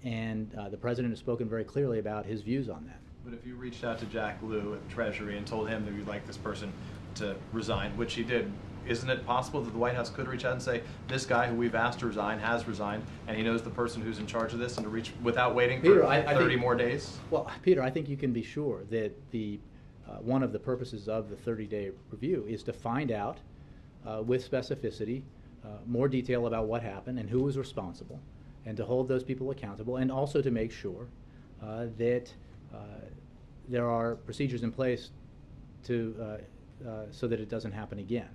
And the President has spoken very clearly about his views on that. But if you reached out to Jack Lew at Treasury and told him that you'd like this person to resign, which he did, isn't it possible that the White House could reach out and say, this guy who we've asked to resign has resigned, and he knows the person who's in charge of this, and to reach without waiting for 30 more days? Well, Peter, I think you can be sure that one of the purposes of the 30-day review is to find out with specificity more detail about what happened and who was responsible, and to hold those people accountable, and also to make sure that there are procedures in place so that it doesn't happen again.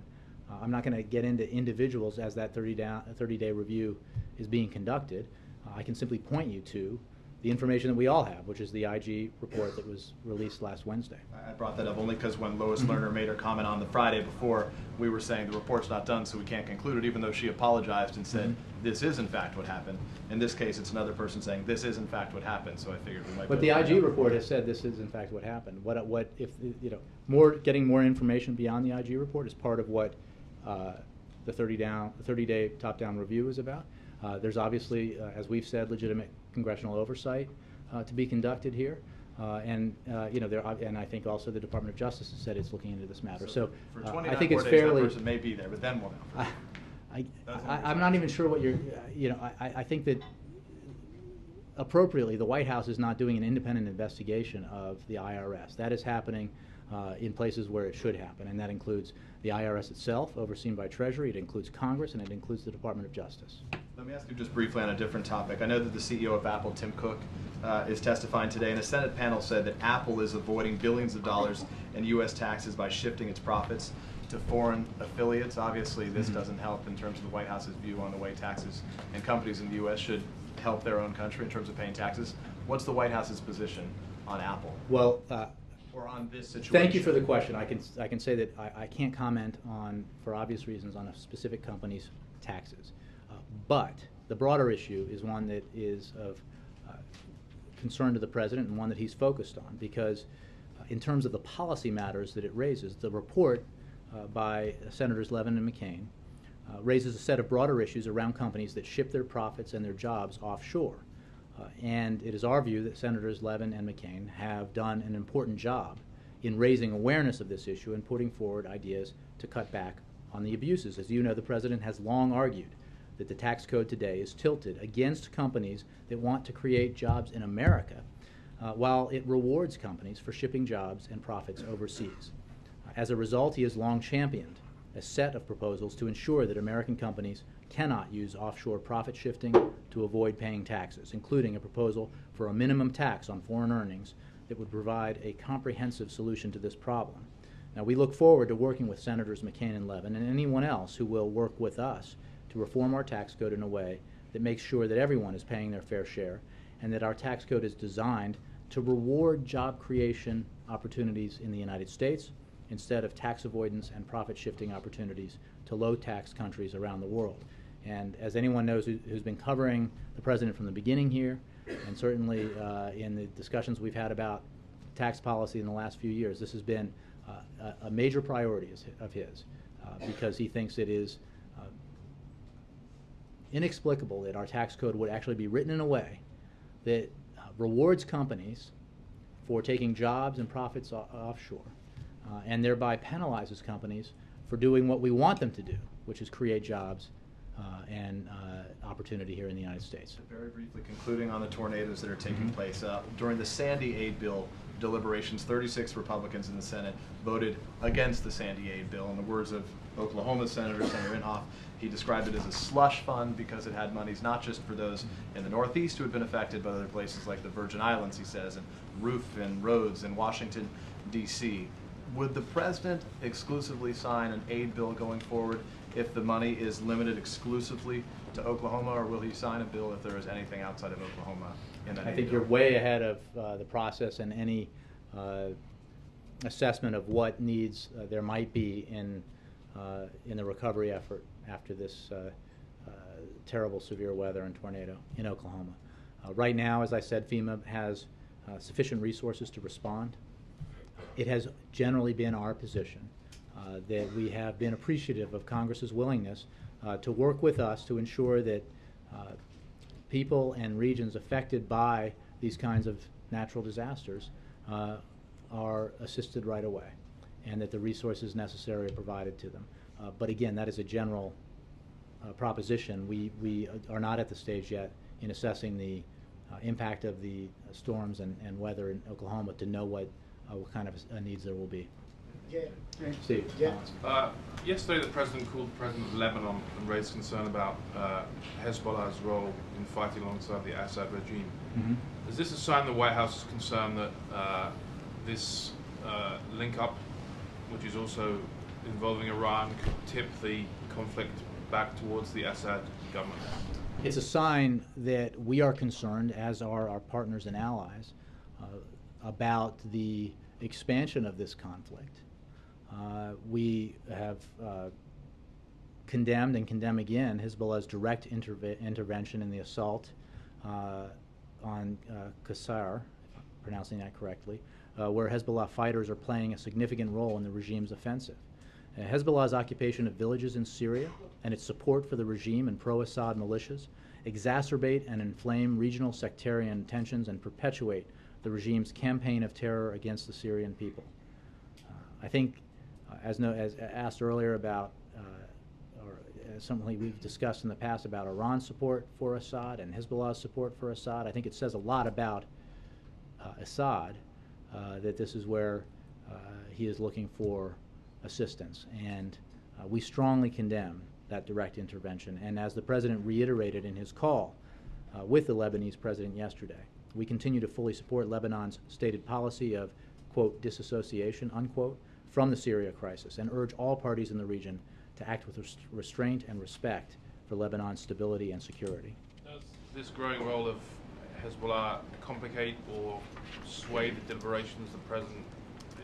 I'm not going to get into individuals as that 30-day review is being conducted. I can simply point you to the information that we all have, which is the IG report that was released last Wednesday. I brought that up only because when Lois Lerner made her comment on the Friday before, we were saying the report's not done, so we can't conclude it, even though she apologized and said, this is in fact what happened. In this case, it's another person saying, this is in fact what happened, so I figured we might But the IG report has said this is in fact what happened. What if, getting more information beyond the IG report is part of what the 30-day top-down review is about. There's obviously, as we've said, legitimate congressional oversight to be conducted here, and I think also the Department of Justice has said it's looking into this matter. So for 29 I think more it's days, fairly. that person may be there, but then we'll know. I'm not even sure what you're. I think that appropriately, the White House is not doing an independent investigation of the IRS. That is happening in places where it should happen, and that includes the IRS itself, overseen by Treasury. It includes Congress, and it includes the Department of Justice. Let me ask you just briefly on a different topic. I know that the CEO of Apple, Tim Cook, is testifying today, and a Senate panel said that Apple is avoiding billions of dollars in U.S. taxes by shifting its profits to foreign affiliates. Obviously, this doesn't help in terms of the White House's view on the way taxes and companies in the U.S. should help their own country in terms of paying taxes. What's the White House's position on Apple? Well, Or on this situation? thank you for the question. I can say that I can't comment on, for obvious reasons, on a specific company's taxes. But the broader issue is one that is of concern to the president and one that he's focused on, because in terms of the policy matters that it raises, the report by Senators Levin and McCain raises a set of broader issues around companies that ship their profits and their jobs offshore. And it is our view that Senators Levin and McCain have done an important job in raising awareness of this issue and putting forward ideas to cut back on the abuses. As you know, the president has long argued that the tax code today is tilted against companies that want to create jobs in America, while it rewards companies for shipping jobs and profits overseas. As a result, he has long championed a set of proposals to ensure that American companies cannot use offshore profit shifting to avoid paying taxes, including a proposal for a minimum tax on foreign earnings that would provide a comprehensive solution to this problem. Now, we look forward to working with Senators McCain and Levin and anyone else who will work with us to reform our tax code in a way that makes sure that everyone is paying their fair share and that our tax code is designed to reward job creation opportunities in the United States instead of tax avoidance and profit shifting opportunities to low tax countries around the world. And as anyone knows who's been covering the president from the beginning here, and certainly in the discussions we've had about tax policy in the last few years, this has been a major priority of his because he thinks it is inexplicable that our tax code would actually be written in a way that rewards companies for taking jobs and profits offshore and thereby penalizes companies for doing what we want them to do, which is create jobs and opportunity here in the United States. Very briefly concluding on the tornadoes that are taking place. During the Sandy aid bill deliberations, 36 Republicans in the Senate voted against the Sandy aid bill. In the words of Oklahoma Senator Inhofe, he described it as a slush fund because it had monies not just for those in the Northeast who had been affected, but other places like the Virgin Islands, he says, and roof and roads in Washington, D.C. Would the president exclusively sign an aid bill going forward if the money is limited exclusively to Oklahoma, or will he sign a bill if there is anything outside of Oklahoma in that I aid think bill? you're way ahead of the process and any assessment of what needs there might be in the recovery effort after this terrible severe weather and tornado in Oklahoma. Right now, as I said, FEMA has sufficient resources to respond. It has generally been our position that we have been appreciative of Congress's willingness to work with us to ensure that people and regions affected by these kinds of natural disasters are assisted right away and that the resources necessary are provided to them. But again, that is a general proposition. We are not at the stage yet in assessing the impact of the storms and weather in Oklahoma to know what kind of needs there will be. Steve, yesterday the president called the president of Lebanon and raised concern about Hezbollah's role in fighting alongside the Assad regime. Is this a sign the White House is concerned that this link-up, which is also involving Iran, could tip the conflict back towards the Assad government? It's a sign that we are concerned, as are our partners and allies, about the expansion of this conflict. We have condemned and condemn again Hezbollah's direct intervention in the assault on Qusayr, if I'm pronouncing that correctly, where Hezbollah fighters are playing a significant role in the regime's offensive. Hezbollah's occupation of villages in Syria and its support for the regime and pro-Assad militias exacerbate and inflame regional sectarian tensions and perpetuate the regime's campaign of terror against the Syrian people. I think, as asked earlier about, or something we've discussed in the past about Iran's support for Assad and Hezbollah's support for Assad, I think it says a lot about Assad that this is where he is looking for assistance. And we strongly condemn that direct intervention. And as the President reiterated in his call with the Lebanese President yesterday, we continue to fully support Lebanon's stated policy of, quote, disassociation, unquote, from the Syria crisis, and urge all parties in the region to act with restraint and respect for Lebanon's stability and security. Does this growing role of Hezbollah complicate or sway the deliberations the President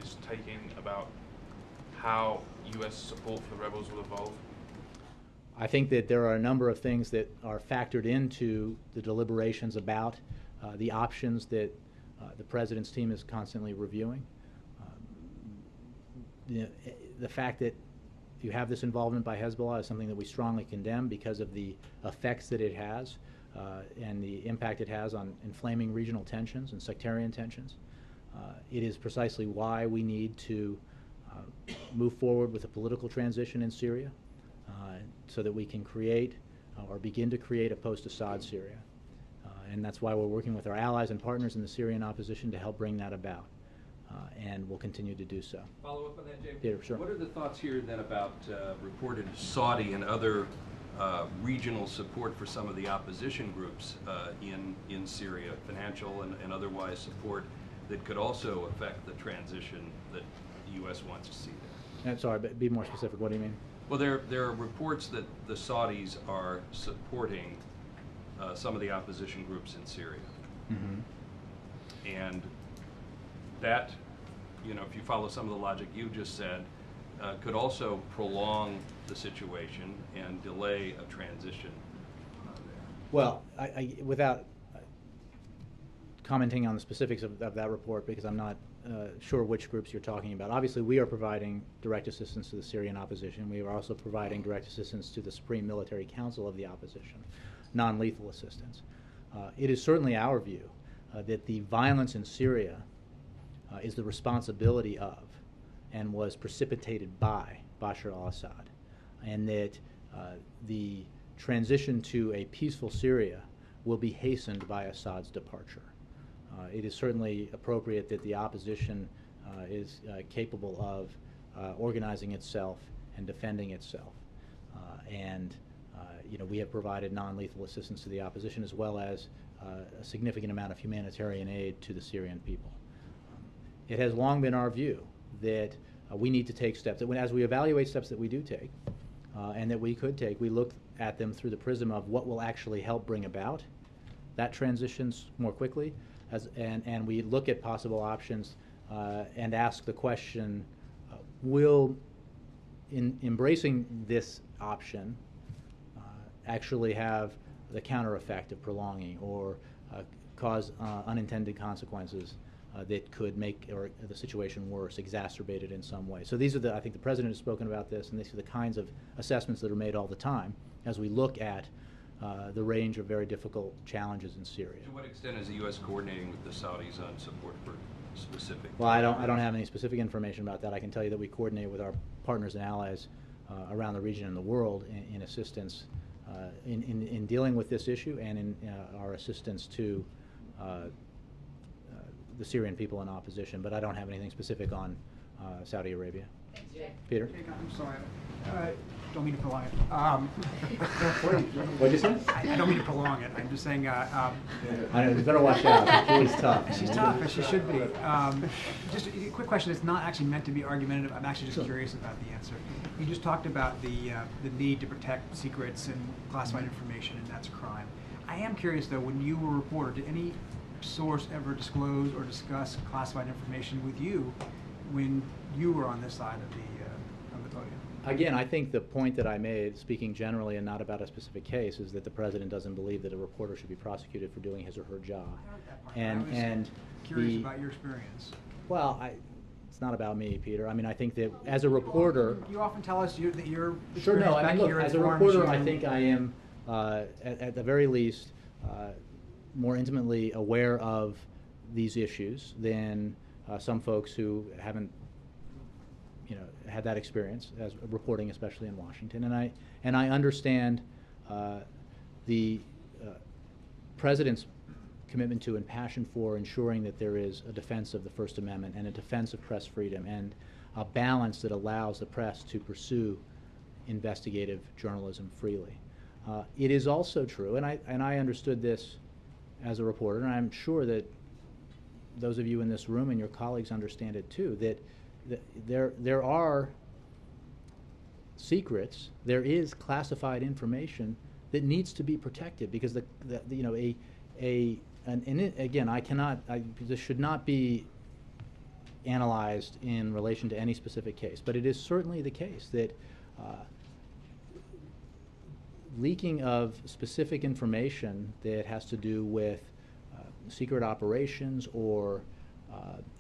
is taking about how U.S. support for the rebels will evolve? I think that there are a number of things that are factored into the deliberations about the options that the President's team is constantly reviewing. The fact that you have this involvement by Hezbollah is something that we strongly condemn because of the effects that it has and the impact it has on inflaming regional tensions and sectarian tensions. It is precisely why we need to move forward with a political transition in Syria so that we can create or begin to create a post-Assad Syria. And that's why we're working with our allies and partners in the Syrian opposition to help bring that about. And we'll continue to do so. Follow up on that, James? Peter, sure. What are the thoughts here then about reported Saudi and other regional support for some of the opposition groups in Syria, financial and otherwise support that could also affect the transition that the U.S. wants to see there? I'm sorry, but be more specific. What do you mean? Well, there are reports that the Saudis are supporting some of the opposition groups in Syria. Mm-hmm. And that, you know, if you follow some of the logic you just said, could also prolong the situation and delay a transition. Well, without commenting on the specifics of that report, because I'm not sure which groups you're talking about. Obviously, we are providing direct assistance to the Syrian opposition. We are also providing direct assistance to the Supreme Military Council of the opposition, non-lethal assistance. It is certainly our view that the violence in Syria is the responsibility of and was precipitated by Bashar al-Assad, and that the transition to a peaceful Syria will be hastened by Assad's departure. It is certainly appropriate that the opposition is capable of organizing itself and defending itself. You know, we have provided non-lethal assistance to the opposition as well as a significant amount of humanitarian aid to the Syrian people. It has long been our view that we need to take steps, that as we evaluate steps that we do take and that we could take, we look at them through the prism of what will actually help bring about that transitions more quickly, and we look at possible options and ask the question, will embracing this option actually have the counter effect of prolonging or cause unintended consequences that could make the situation worse, exacerbated in some way. So these are I think the President has spoken about this, and these are the kinds of assessments that are made all the time as we look at the range of very difficult challenges in Syria. To what extent is the U.S. coordinating with the Saudis on support for specific? Well, I don't have any specific information about that. I can tell you that we coordinate with our partners and allies around the region and the world in assistance in dealing with this issue and in our assistance to the Syrian people in opposition, but I don't have anything specific on Saudi Arabia. Thanks, Jay. Peter? I'm sorry. Don't mean to prolong it. What'd you say? I don't mean to prolong it. I'm just saying. I know, you better watch out. Julie's tough. She's tough, as she should be. Just a quick question. It's not actually meant to be argumentative. I'm actually just curious about the answer. You just talked about the need to protect secrets and classified information, and that's a crime. I am curious, though, when you were a reporter, did any source ever disclose or discuss classified information with you when you were on this side of the podium? Again, I think the point that I made, speaking generally and not about a specific case, is that the President doesn't believe that a reporter should be prosecuted for doing his or her job. I heard that part. And I was curious about your experience. Well, it's not about me, Peter. I mean, I think that as a reporter, you often tell us that you're sure. No, I mean, look, as a reporter, I think I am at the very least more intimately aware of these issues than some folks who haven't, had that experience as reporting, especially in Washington. And I understand the President's commitment to and passion for ensuring that there is a defense of the First Amendment and a defense of press freedom and a balance that allows the press to pursue investigative journalism freely. It is also true, and I understood this as a reporter, and I'm sure that those of you in this room and your colleagues understand it too, that there are secrets, there is classified information that needs to be protected, because this should not be analyzed in relation to any specific case, but it is certainly the case that leaking of specific information that has to do with secret operations or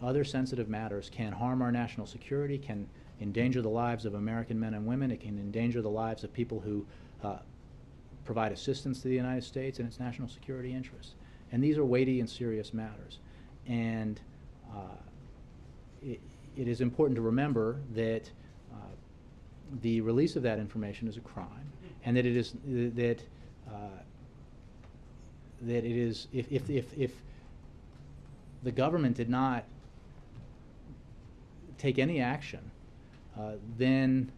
other sensitive matters can harm our national security, can endanger the lives of American men and women, it can endanger the lives of people who provide assistance to the United States and its national security interests. And these are weighty and serious matters. And it is important to remember that the release of that information is a crime, and that it is if the government did not take any action, then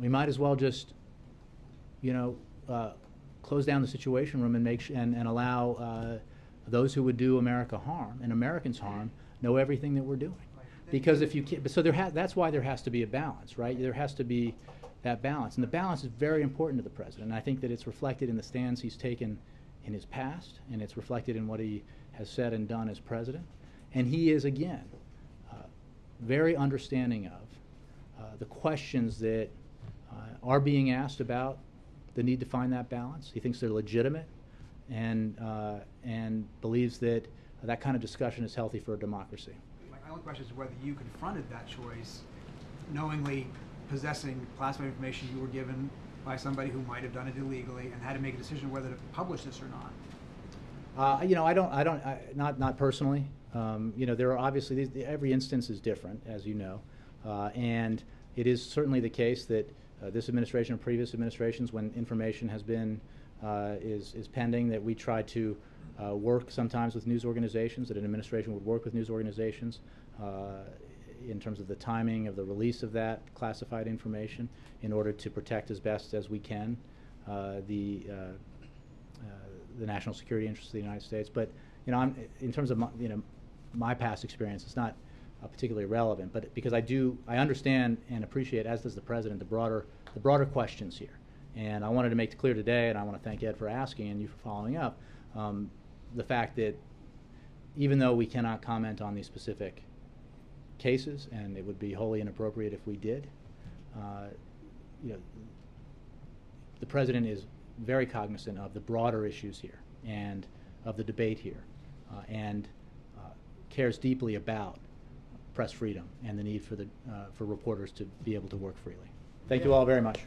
we might as well just, close down the Situation Room and allow those who would do America harm and Americans harm know everything that we're doing. Because if you can't, so that's why there has to be a balance, right? There has to be that balance, and the balance is very important to the president. And I think that it's reflected in the stands he's taken in his past, and it's reflected in what he has said and done as president. And he is, again, very understanding of the questions that are being asked about the need to find that balance. He thinks they're legitimate, and believes that that kind of discussion is healthy for a democracy. My only question is whether you confronted that choice, knowingly possessing classified information you were given by somebody who might have done it illegally, and had to make a decision whether to publish this or not. Not personally. There are obviously every instance is different, as you know, and it is certainly the case that this administration or previous administrations, when information has been is pending, that we try to work sometimes with news organizations, that an administration would work with news organizations in terms of the timing of the release of that classified information in order to protect as best as we can the national security interests of the United States. But in terms of my past experience, it's not particularly relevant. But because I understand and appreciate, as does the president, the broader questions here. And I wanted to make it clear today, and I want to thank Ed for asking and you for following up, the fact that even though we cannot comment on these specific cases, and it would be wholly inappropriate if we did, the president is very cognizant of the broader issues here and of the debate here, and cares deeply about press freedom and the need for reporters to be able to work freely. Thank you all very much.